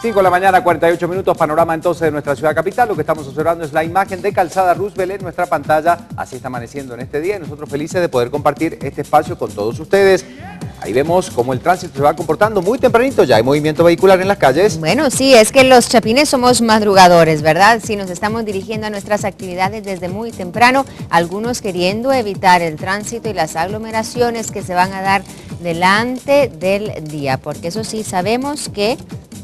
5 de la mañana, 48 minutos, panorama entonces de nuestra ciudad capital. Lo que estamos observando es la imagen de Calzada Roosevelt en nuestra pantalla. Así está amaneciendo en este día y nosotros felices de poder compartir este espacio con todos ustedes. Ahí vemos cómo el tránsito se va comportando muy tempranito, ya hay movimiento vehicular en las calles. Bueno, sí, es que los chapines somos madrugadores, ¿verdad? Si nos estamos dirigiendo a nuestras actividades desde muy temprano, algunos queriendo evitar el tránsito y las aglomeraciones que se van a dar delante del día, porque eso sí sabemos que,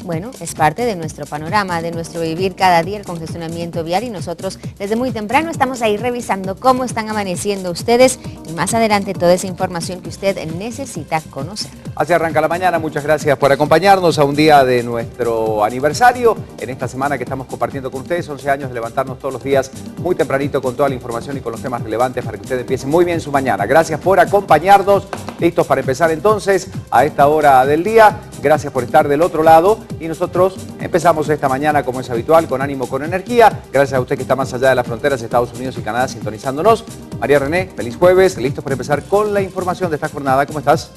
bueno, es parte de nuestro panorama, de nuestro vivir cada día, el congestionamiento vial, y nosotros desde muy temprano estamos ahí revisando cómo están amaneciendo ustedes y más adelante toda esa información que usted necesita conocer. Así arranca la mañana, muchas gracias por acompañarnos a un día de nuestro aniversario, en esta semana que estamos compartiendo con ustedes, 11 años de levantarnos todos los días muy tempranito con toda la información y con los temas relevantes para que ustedes empiecen muy bien su mañana. Gracias por acompañarnos, listos para empezar entonces a esta hora del día. Gracias por estar del otro lado y nosotros empezamos esta mañana como es habitual, con ánimo, con energía. Gracias a usted que está más allá de las fronteras de Estados Unidos y Canadá sintonizándonos. María René, feliz jueves, listos para empezar con la información de esta jornada. ¿Cómo estás?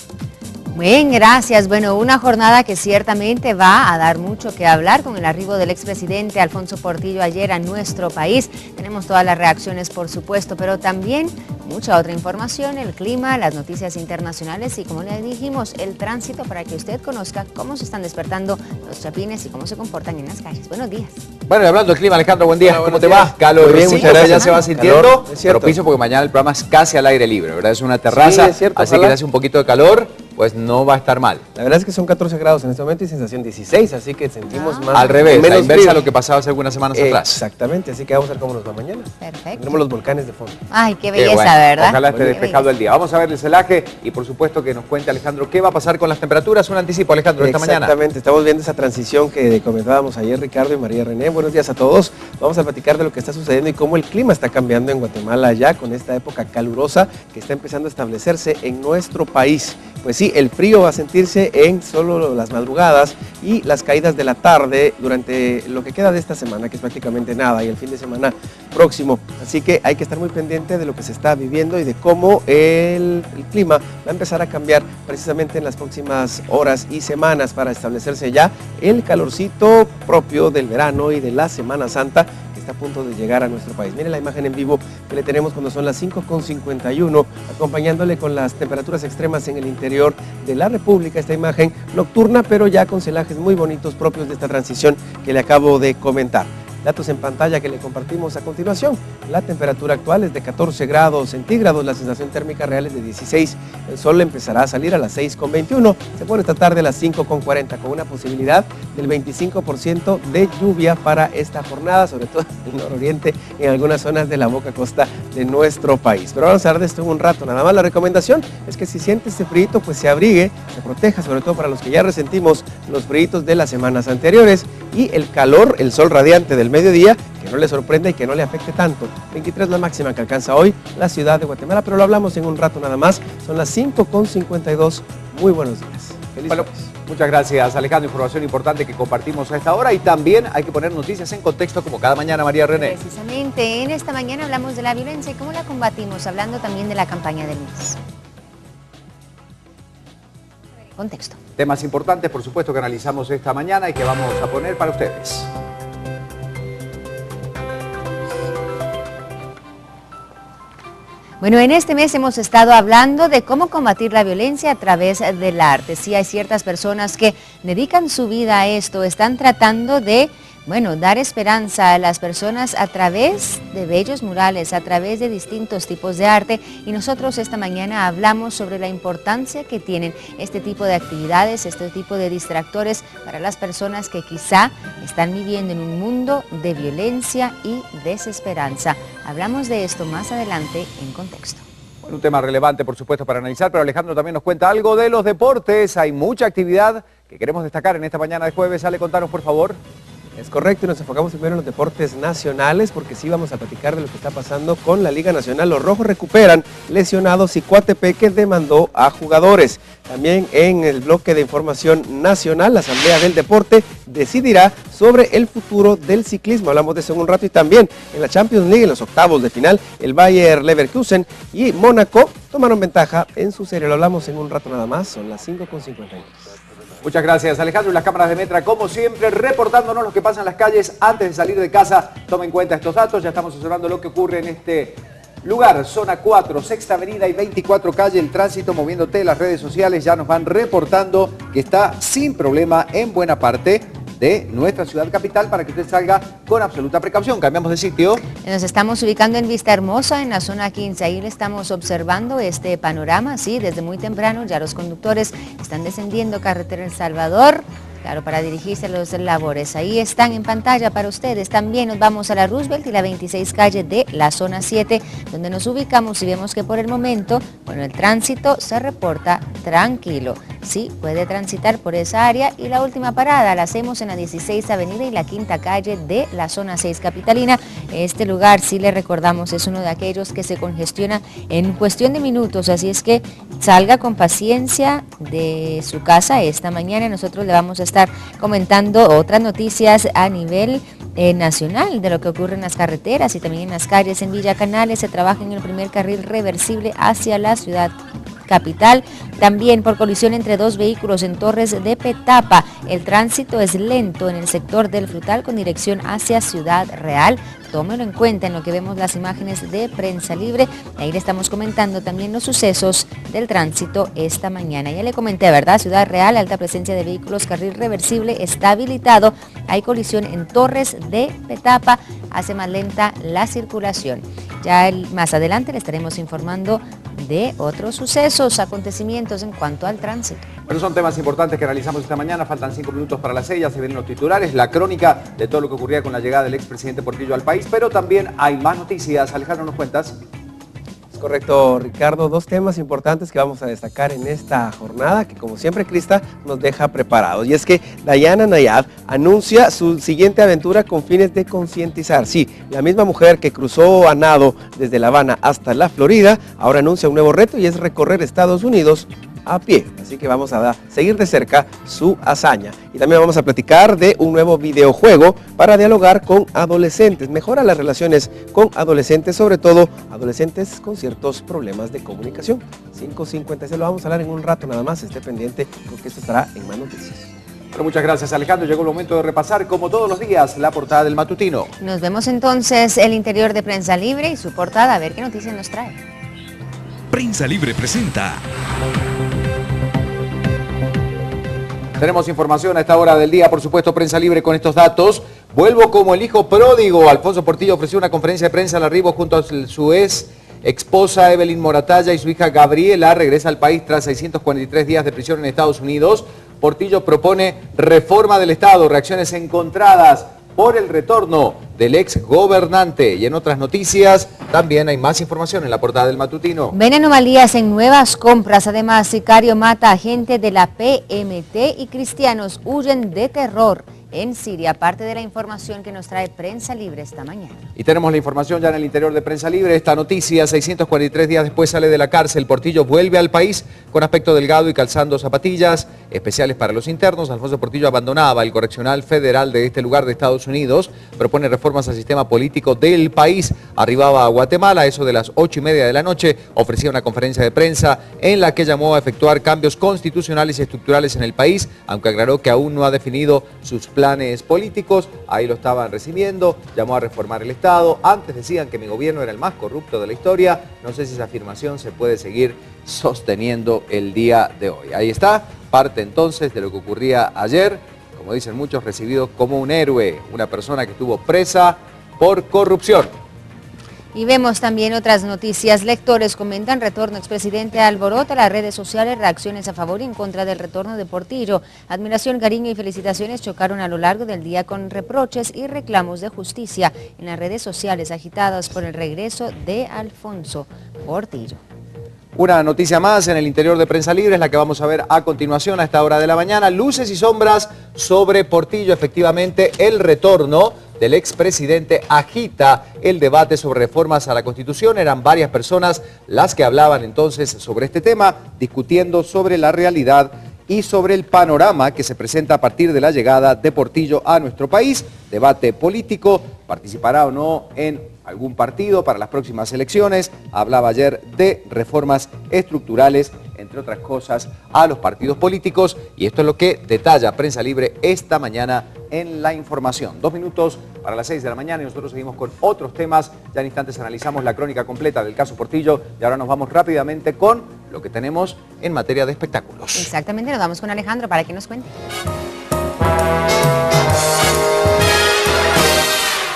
Bien, gracias. Bueno, una jornada que ciertamente va a dar mucho que hablar con el arribo del expresidente Alfonso Portillo ayer a nuestro país. Tenemos todas las reacciones, por supuesto, pero también mucha otra información, el clima, las noticias internacionales y, como le dijimos, el tránsito para que usted conozca cómo se están despertando los chapines y cómo se comportan en las calles. Buenos días. Bueno, y hablando del clima, Alejandro, buen día. Hola, ¿Cómo te días. va? Calor, Muy bien, muchas gracias. ya se va sintiendo. Calor, es cierto. Propicio porque mañana el programa es casi al aire libre, ¿verdad? Es una terraza, Sí, es cierto, así que ojalá. le hace un poquito de calor, pues no va a estar mal. La verdad es que son 14 grados en este momento y sensación 16, así que sentimos más. Al revés, la menos inversa a frío. lo que pasaba hace algunas semanas atrás. Exactamente, así que vamos a ver cómo nos va mañana. Perfecto. Tendremos los volcanes de fondo. Ay, qué Qué belleza, bueno. ¿verdad? Ojalá esté Qué despejado el belleza. día. Vamos a ver el celaje y por supuesto que nos cuente Alejandro qué va a pasar con las temperaturas. Un anticipo, Alejandro, esta mañana. Exactamente, estamos viendo esa transición que comentábamos ayer Ricardo y María René. Buenos días a todos. Vamos a platicar de lo que está sucediendo y cómo el clima está cambiando en Guatemala ya con esta época calurosa que está empezando a establecerse en nuestro país. Pues sí, el frío va a sentirse en solo las madrugadas y las caídas de la tarde durante lo que queda de esta semana, que es prácticamente nada, y el fin de semana próximo. Así que hay que estar muy pendiente de lo que se está viviendo y de cómo el clima va a empezar a cambiar precisamente en las próximas horas y semanas para establecerse ya el calorcito propio del verano y de la Semana Santa, que está a punto de llegar a nuestro país. Miren la imagen en vivo que le tenemos cuando son las 5:51, acompañándole con las temperaturas extremas en el interior de la República. Esta imagen nocturna, pero ya con celajes muy bonitos propios de esta transición que le acabo de comentar. Datos en pantalla que le compartimos a continuación. La temperatura actual es de 14 grados centígrados, la sensación térmica real es de 16. El sol empezará a salir a las 6:21. Se pone esta tarde a las 5:40 con una posibilidad del 25% de lluvia para esta jornada, sobre todo en el nororiente, en algunas zonas de la boca costa de nuestro país. Pero vamos a hablar de esto en un rato. Nada más la recomendación es que si siente este frío, pues se abrigue, se proteja, sobre todo para los que ya resentimos los fríos de las semanas anteriores y el calor, el sol radiante del mediodía, que no le sorprenda y que no le afecte tanto. 23 la máxima que alcanza hoy la ciudad de Guatemala, pero lo hablamos en un rato nada más. Son las 5:52. Muy buenos días. Feliz Bueno, jueves. muchas gracias, Alejandro. Información importante que compartimos a esta hora y también hay que poner noticias en contexto como cada mañana, María René. Precisamente, en esta mañana hablamos de la violencia y cómo la combatimos, hablando también de la campaña del mes. Contexto. Temas importantes, por supuesto, que analizamos esta mañana y que vamos a poner para ustedes. Bueno, en este mes hemos estado hablando de cómo combatir la violencia a través del arte. Sí, hay ciertas personas que dedican su vida a esto, están tratando de, bueno, dar esperanza a las personas a través de bellos murales, a través de distintos tipos de arte. Y nosotros esta mañana hablamos sobre la importancia que tienen este tipo de actividades, este tipo de distractores para las personas que quizá están viviendo en un mundo de violencia y desesperanza. Hablamos de esto más adelante en contexto. Bueno, un tema relevante, por supuesto, para analizar, pero Alejandro también nos cuenta algo de los deportes. Hay mucha actividad que queremos destacar en esta mañana de jueves. Ale, contanos, por favor. Es correcto, y nos enfocamos primero en los deportes nacionales, porque sí vamos a platicar de lo que está pasando con la Liga Nacional. Los rojos recuperan lesionados y Coatepeque demandó a jugadores. También en el bloque de información nacional, la Asamblea del Deporte decidirá sobre el futuro del ciclismo. Hablamos de eso en un rato. Y también en la Champions League, en los octavos de final, el Bayer Leverkusen y Mónaco tomaron ventaja en su serie. Lo hablamos en un rato nada más, son las 5:51. Muchas gracias, Alejandro. Y las cámaras de Metra, como siempre, reportándonos lo que pasa en las calles antes de salir de casa. Tomen en cuenta estos datos. Ya estamos observando lo que ocurre en este lugar, zona 4, Sexta Avenida y 24 calle. El tránsito moviéndote. Las redes sociales ya nos van reportando que está sin problema en buena parte de nuestra ciudad capital para que usted salga con absoluta precaución. Cambiamos de sitio. Nos estamos ubicando en Vista Hermosa, en la zona 15. Ahí le estamos observando este panorama, sí, desde muy temprano. Ya los conductores están descendiendo carretera El Salvador, claro, para dirigirse a los labores. Ahí están en pantalla para ustedes. También nos vamos a la Roosevelt y la 26 calle de la zona 7, donde nos ubicamos y vemos que por el momento, bueno, el tránsito se reporta tranquilo. Sí, puede transitar por esa área y la última parada la hacemos en la 16 avenida y la 5ª calle de la zona 6 capitalina. Este lugar, sí le recordamos, es uno de aquellos que se congestiona en cuestión de minutos, así es que salga con paciencia de su casa. Esta mañana nosotros le vamos a estar comentando otras noticias a nivel nacional de lo que ocurre en las carreteras y también en las calles. En Villa Canales se trabaja en el primer carril reversible hacia la ciudad capital, también por colisión entre dos vehículos en Torres de Petapa. El tránsito es lento en el sector del Frutal con dirección hacia Ciudad Real. Tómelo en cuenta en lo que vemos las imágenes de Prensa Libre. Ahí le estamos comentando también los sucesos del tránsito esta mañana. Ya le comenté, ¿verdad? Ciudad Real, alta presencia de vehículos, carril reversible está habilitado. Hay colisión en Torres de Petapa, hace más lenta la circulación. Ya más adelante le estaremos informando de otros sucesos, acontecimientos en cuanto al tránsito. Bueno, son temas importantes que analizamos esta mañana. Faltan 5 minutos para las 6, ya se vienen los titulares, la crónica de todo lo que ocurría con la llegada del expresidente Portillo al país, pero también hay más noticias. Alejandro, ¿nos cuentas? Correcto, Ricardo. Dos temas importantes que vamos a destacar en esta jornada, que como siempre Crista nos deja preparados. Y es que Dayana Nayab anuncia su siguiente aventura con fines de concientizar. Sí, la misma mujer que cruzó a nado desde La Habana hasta la Florida, ahora anuncia un nuevo reto y es recorrer Estados Unidos a pie. Así que vamos a seguir de cerca su hazaña. Y también vamos a platicar de un nuevo videojuego para dialogar con adolescentes. Mejora las relaciones con adolescentes, sobre todo adolescentes con ciertos problemas de comunicación. 5:50, se lo vamos a hablar en un rato nada más. Esté pendiente porque esto estará en Más Noticias. Pero muchas gracias, Alejandro. Llegó el momento de repasar, como todos los días, la portada del matutino. Nos vemos entonces el interior de Prensa Libre y su portada, a ver qué noticias nos trae. Prensa Libre presenta. Tenemos información a esta hora del día, por supuesto, Prensa Libre con estos datos. Vuelvo como el hijo pródigo. Alfonso Portillo ofreció una conferencia de prensa al arribo junto a su ex esposa Evelyn Moratalla y su hija Gabriela. Regresa al país tras 643 días de prisión en Estados Unidos. Portillo propone reforma del Estado, reacciones encontradas por el retorno del ex gobernante. Y en otras noticias también hay más información en la portada del matutino. Ven anomalías en nuevas compras. Además, sicario mata a gente de la PMT y cristianos huyen de terror en Siria. Parte de la información que nos trae Prensa Libre esta mañana. Y tenemos la información ya en el interior de Prensa Libre. Esta noticia, 643 días después sale de la cárcel. Portillo vuelve al país con aspecto delgado y calzando zapatillas especiales para los internos. Alfonso Portillo abandonaba el correccional federal de este lugar de Estados Unidos. Propone reformas al sistema político del país. Arribaba a Guatemala, eso de las 8:30 de la noche. Ofrecía una conferencia de prensa en la que llamó a efectuar cambios constitucionales y estructurales en el país, aunque aclaró que aún no ha definido sus planes políticos. Ahí lo estaban recibiendo, llamó a reformar el Estado. Antes decían que mi gobierno era el más corrupto de la historia. No sé si esa afirmación se puede seguir sosteniendo el día de hoy. Ahí está, parte entonces de lo que ocurría ayer, como dicen muchos, recibido como un héroe, una persona que estuvo presa por corrupción. Y vemos también otras noticias. Lectores comentan retorno expresidente alborota las redes sociales, reacciones a favor y en contra del retorno de Portillo. Admiración, cariño y felicitaciones chocaron a lo largo del día con reproches y reclamos de justicia en las redes sociales agitadas por el regreso de Alfonso Portillo. Una noticia más en el interior de Prensa Libre es la que vamos a ver a continuación a esta hora de la mañana. Luces y sombras sobre Portillo. Efectivamente, el retorno del expresidente agita el debate sobre reformas a la Constitución. Eran varias personas las que hablaban entonces sobre este tema, discutiendo sobre la realidad y sobre el panorama que se presenta a partir de la llegada de Portillo a nuestro país. Debate político, participará o no en algún partido para las próximas elecciones. Hablaba ayer de reformas estructurales, entre entre otras cosas, a los partidos políticos. Y esto es lo que detalla Prensa Libre esta mañana en La Información. 2 minutos para las 6 de la mañana y nosotros seguimos con otros temas. Ya en instantes analizamos la crónica completa del caso Portillo y ahora nos vamos rápidamente con lo que tenemos en materia de espectáculos. Exactamente, nos vamos con Alejandro para que nos cuente.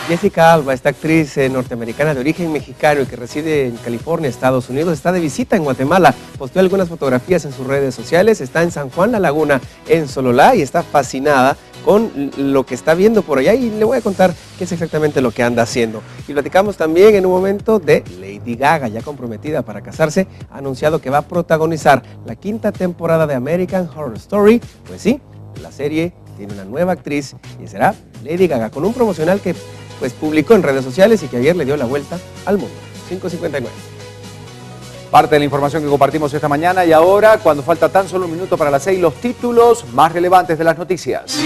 Jessica Alba, esta actriz norteamericana de origen mexicano y que reside en California, Estados Unidos, está de visita en Guatemala. Posteó algunas fotografías en sus redes sociales, está en San Juan La Laguna, en Sololá, y está fascinada con lo que está viendo por allá y le voy a contar qué es exactamente lo que anda haciendo. Y platicamos también en un momento de Lady Gaga, ya comprometida para casarse, ha anunciado que va a protagonizar la 5ª temporada de American Horror Story. Pues sí, la serie tiene una nueva actriz y será Lady Gaga, con un promocional que pues publicó en redes sociales y que ayer le dio la vuelta al mundo. 5:59. Parte de la información que compartimos esta mañana y ahora, cuando falta tan solo un minuto para las 6, los títulos más relevantes de las noticias.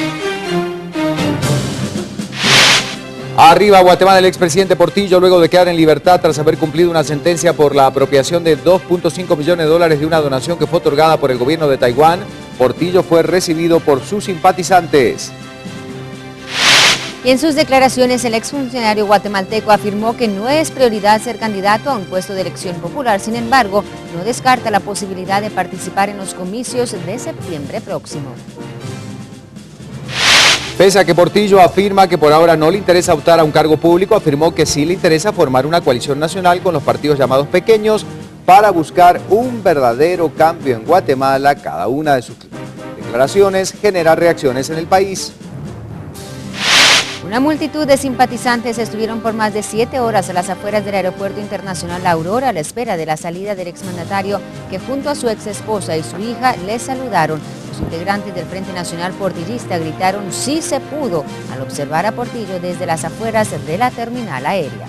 Arriba Guatemala, el expresidente Portillo, luego de quedar en libertad tras haber cumplido una sentencia por la apropiación de $2.5 millones de una donación que fue otorgada por el gobierno de Taiwán. Portillo fue recibido por sus simpatizantes. Y en sus declaraciones, el exfuncionario guatemalteco afirmó que no es prioridad ser candidato a un puesto de elección popular. Sin embargo, no descarta la posibilidad de participar en los comicios de septiembre próximo. Pese a que Portillo afirma que por ahora no le interesa optar a un cargo público, afirmó que sí le interesa formar una coalición nacional con los partidos llamados pequeños para buscar un verdadero cambio en Guatemala. Cada una de sus declaraciones genera reacciones en el país. Una multitud de simpatizantes estuvieron por más de 7 horas a las afueras del Aeropuerto Internacional La Aurora a la espera de la salida del exmandatario, que junto a su exesposa y su hija les saludaron. Los integrantes del Frente Nacional Portillista gritaron "sí se pudo" al observar a Portillo desde las afueras de la terminal aérea.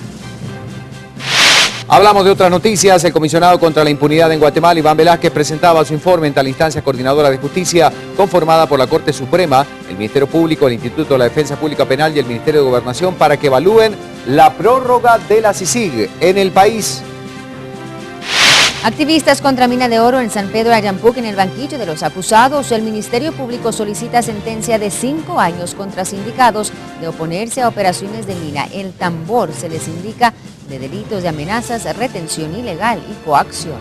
Hablamos de otras noticias. El comisionado contra la impunidad en Guatemala, Iván Velázquez, presentaba su informe ante la instancia coordinadora de justicia conformada por la Corte Suprema, el Ministerio Público, el Instituto de la Defensa Pública Penal y el Ministerio de Gobernación para que evalúen la prórroga de la CICIG en el país. Activistas contra mina de oro en San Pedro Ayampuc en el banquillo de los acusados. El Ministerio Público solicita sentencia de 5 años contra sindicados de oponerse a operaciones de mina. El Tambor se les indica de delitos de amenazas, retención ilegal y coacción.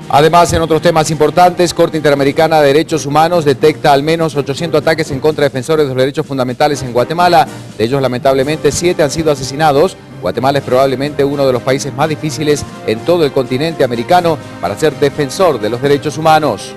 Además, en otros temas importantes, Corte Interamericana de Derechos Humanos detecta al menos 800 ataques en contra de defensores de los derechos fundamentales en Guatemala. De ellos, lamentablemente, 7 han sido asesinados. Guatemala es probablemente uno de los países más difíciles en todo el continente americano para ser defensor de los derechos humanos.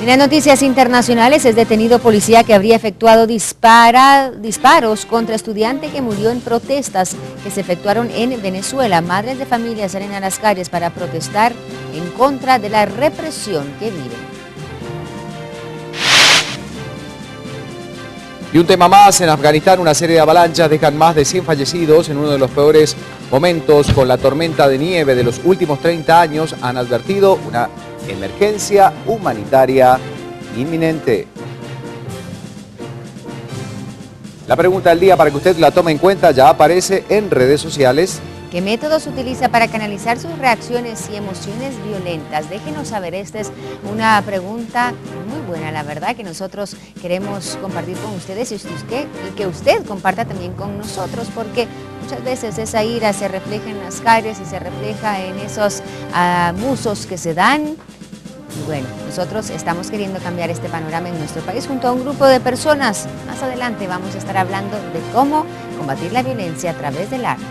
En las noticias internacionales, es detenido policía que habría efectuado disparos contra estudiante que murió en protestas que se efectuaron en Venezuela. Madres de familia salen a las calles para protestar en contra de la represión que viven. Y un tema más, en Afganistán una serie de avalanchas dejan más de 100 fallecidos en uno de los peores momentos con la tormenta de nieve de los últimos 30 años. Han advertido una emergencia humanitaria inminente. La pregunta del día, para que usted la tome en cuenta, ya aparece en redes sociales. ¿Qué métodos utiliza para canalizar sus reacciones y emociones violentas? Déjenos saber, esta es una pregunta muy buena, la verdad, que nosotros queremos compartir con ustedes y que usted comparta también con nosotros, porque muchas veces esa ira se refleja en las calles y se refleja en esos abusos que se dan. Y bueno, nosotros estamos queriendo cambiar este panorama en nuestro país junto a un grupo de personas. Más adelante vamos a estar hablando de cómo combatir la violencia a través del arte.